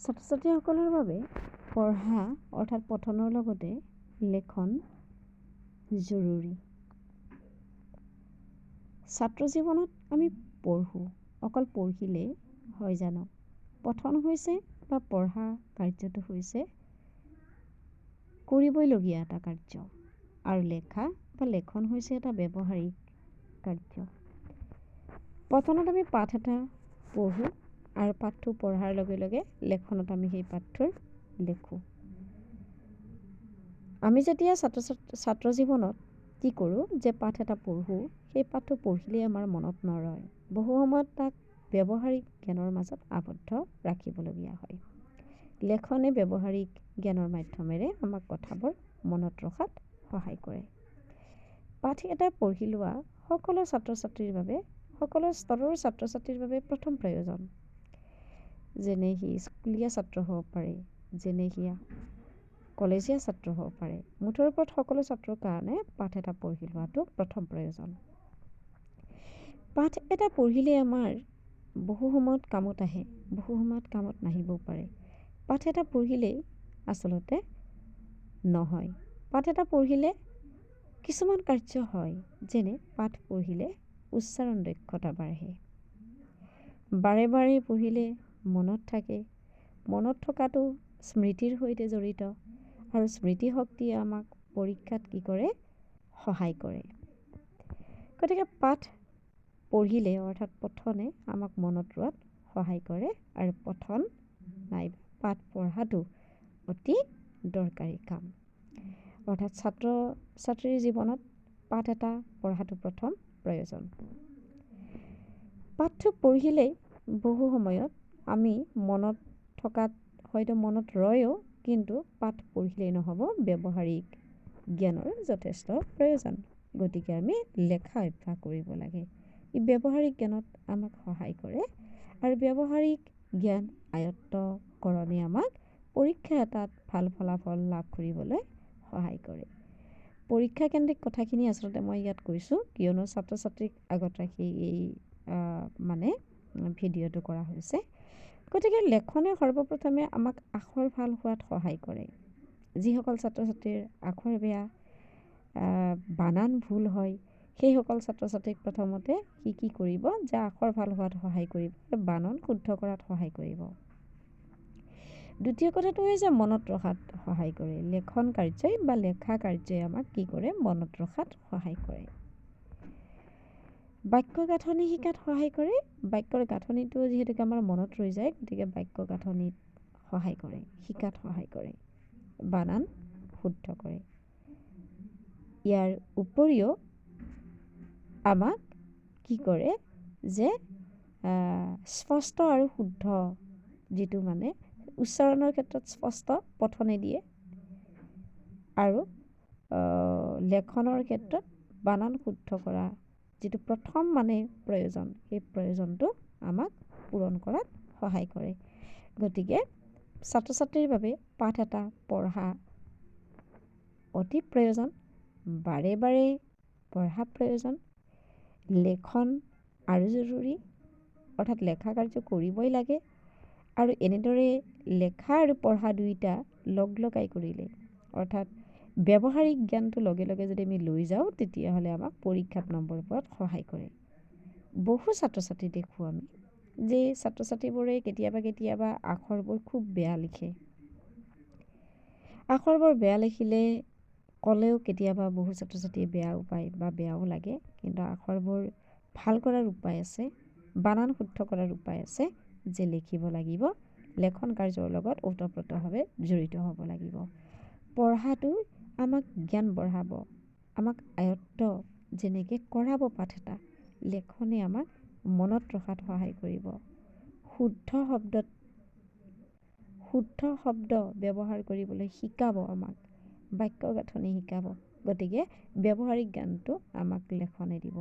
ছাত্ৰ ছাত্ৰীসকলৰ বাবে পঢ়া অৰ্থাৎ পঠনৰ লগতে লেখন জৰুৰী। ছাত্ৰ জীৱনত আমি পঢ়োঁ, অকল পঢ়িলেই হয় জানো? পঠন হৈছে বা পঢ়া কাৰ্যটো হৈছে কৰিবলগীয়া এটা কাৰ্য, আৰু লেখা বা লেখন হৈছে এটা ব্যৱহাৰিক কাৰ্য। পঠনত আমি পাঠ এটা পঢ়োঁ আৰু পাঠটো পঢ়াৰ লগে লগে লেখনত আমি সেই পাঠটোৰ লিখোঁ। আমি যেতিয়া ছাত্ৰ জীৱনত কি কৰোঁ যে পাঠ এটা পঢ়োঁ, সেই পাঠটো পঢ়িলেই আমাৰ মনত নৰয়। বহু সময়ত তাক ব্যৱহাৰিক জ্ঞানৰ মাজত আবদ্ধ ৰাখিবলগীয়া হয়। লেখনে ব্যৱহাৰিক জ্ঞানৰ মাধ্যমেৰে আমাক কথাবোৰ মনত ৰখাত সহায় কৰে। পাঠ এটা পঢ়ি লোৱা সকলো ছাত্ৰ ছাত্ৰীৰ বাবে, সকলো স্তৰৰ ছাত্ৰ ছাত্ৰীৰ বাবে প্ৰথম প্ৰয়োজন। যেনে সি স্কুলীয়া ছাত্ৰ হ'ব পাৰে, যেনে সি কলেজীয়া ছাত্ৰ হ'ব পাৰে, মুঠৰ ওপৰত সকলো ছাত্ৰৰ কাৰণে পাঠ এটা পঢ়ি লোৱাটো প্ৰথম প্ৰয়োজন। পাঠ এটা পঢ়িলে আমাৰ বহু সময়ত কামত আহে, বহু সময়ত কামত নাহিবও পাৰে। পাঠ এটা পঢ়িলেই আচলতে নহয়। পাঠ এটা পঢ়িলে কিছুমান কাৰ্য হয়, যেনে পাঠ পঢ়িলে উচ্চাৰণ দক্ষতা বাঢ়ে। বাৰে বাৰে পঢ়িলে মনত থাকে। মনত থকাটো স্মৃতিৰ সৈতে জড়িত, আৰু স্মৃতিশক্তিয়ে আমাক পৰীক্ষাত কি কৰে? সহায় কৰে। গতিকে পাঠ পঢ়িলে অৰ্থাৎ পঠনে আমাক মনত ৰোৱাত সহায় কৰে, আৰু পঠন নাইবা পাঠ পঢ়াটো অতি দৰকাৰী কাম। অৰ্থাৎ ছাত্ৰ ছাত্ৰীৰ জীৱনত পাঠ এটা পঢ়াটো প্ৰথম প্ৰয়োজন। পাঠটো পঢ়িলেই বহু সময়ত আমি মনত থকাত হয়তো মনত ৰয়ও, কিন্তু পাঠ পঢ়িলেই নহ'ব, ব্যৱহাৰিক জ্ঞানৰ যথেষ্ট প্ৰয়োজন। গতিকে আমি লেখা অভ্যাস কৰিব লাগে। ই ব্যৱহাৰিক জ্ঞানত আমাক সহায় কৰে, আৰু ব্যৱহাৰিক জ্ঞান আয়ত্তকৰণে আমাক পৰীক্ষা এটাত ভাল ফলাফল লাভ কৰিবলৈ সহায় কৰে। পৰীক্ষাকেন্দ্ৰিক কথাখিনি আচলতে মই ইয়াত কৈছোঁ, কিয়নো ছাত্ৰ ছাত্ৰীক আগত ৰাখি এই ভিডিঅ'টো কৰা হৈছে। গতিকে লেখনে সৰ্বপ্ৰথমে আমাক আখৰ ভাল হোৱাত সহায় কৰে। যিসকল ছাত্ৰ ছাত্ৰীৰ আখৰ বেয়া, বানান ভুল হয়, সেইসকল ছাত্ৰ ছাত্ৰীক প্ৰথমতে সি কি কৰিব যে আখৰ ভাল হোৱাত সহায় কৰিব, বানান শুদ্ধ কৰাত সহায় কৰিব। দ্বিতীয় কথাটো হৈছে মনত ৰখাত সহায় কৰে। লেখন কাৰ্যই বা লেখা কাৰ্যই আমাক কি কৰে? মনত ৰখাত সহায় কৰে। বাক্য গাঁথনি শিকাত সহায় কৰে। বাক্যৰ গাঁথনিটো যিহেতুকে আমাৰ মনত ৰৈ যায়, গতিকে বাক্য গাঁথনিত সহায় কৰে, শিকাত সহায় কৰে, বানান শুদ্ধ কৰে। ইয়াৰ উপৰিও আমাক কি কৰে যে স্পষ্ট আৰু শুদ্ধ যিটো উচ্চাৰণৰ ক্ষেত্ৰত স্পষ্ট পঠনে দিয়ে, আৰু লেখনৰ ক্ষেত্ৰত বানান শুদ্ধ কৰা যিটো প্ৰথম প্ৰয়োজন, সেই প্ৰয়োজনটো আমাক পূৰণ কৰাত সহায় কৰে। গতিকে ছাত্ৰ ছাত্ৰীৰ বাবে পাঠ এটা পঢ়া অতি প্ৰয়োজন, বাৰে বাৰে পঢ়া প্ৰয়োজন। লেখন আৰু জৰুৰী, অৰ্থাৎ লেখা কাৰ্য কৰিবই লাগে, আৰু এনেদৰে লেখা আৰু পঢ়া দুয়োটা লগ লগাই কৰিলে, অৰ্থাৎ ব্যৱহাৰিক জ্ঞানটো লগে লগে যদি আমি লৈ যাওঁ, তেতিয়াহ'লে আমাক পৰীক্ষাত নম্বৰ পোৱাত সহায় কৰে। বহু ছাত্ৰ ছাত্ৰী দেখোঁ আমি যে ছাত্ৰ ছাত্ৰীবোৰে কেতিয়াবা আখৰবোৰ খুব বেয়া লিখে। আখৰবোৰ বেয়া লিখিলে ক'লেও কেতিয়াবা বহু ছাত্ৰ ছাত্ৰীয়ে বেয়াও পায় বা বেয়াও লাগে, কিন্তু আখৰবোৰ ভাল কৰাৰ উপায় আছে, বানান শুদ্ধ কৰাৰ উপায় আছে, যে লিখিব লাগিব, লেখন কাৰ্যৰ লগত ওতঃপ্ৰোতভাৱে জড়িত হ'ব লাগিব। পঢ়াটো আমাক জ্ঞান বঢ়াব, আমাক আয়ত্ত যেনেকৈ কৰাব পাঠ এটা, লেখনে আমাক মনত ৰখাত সহায় কৰিব। শুদ্ধ শব্দ ব্যৱহাৰ কৰিবলৈ শিকাব আমাক, বাক্য গাঁথনি শিকাব। গতিকে ব্যৱহাৰিক জ্ঞানটো আমাক লেখনে দিব।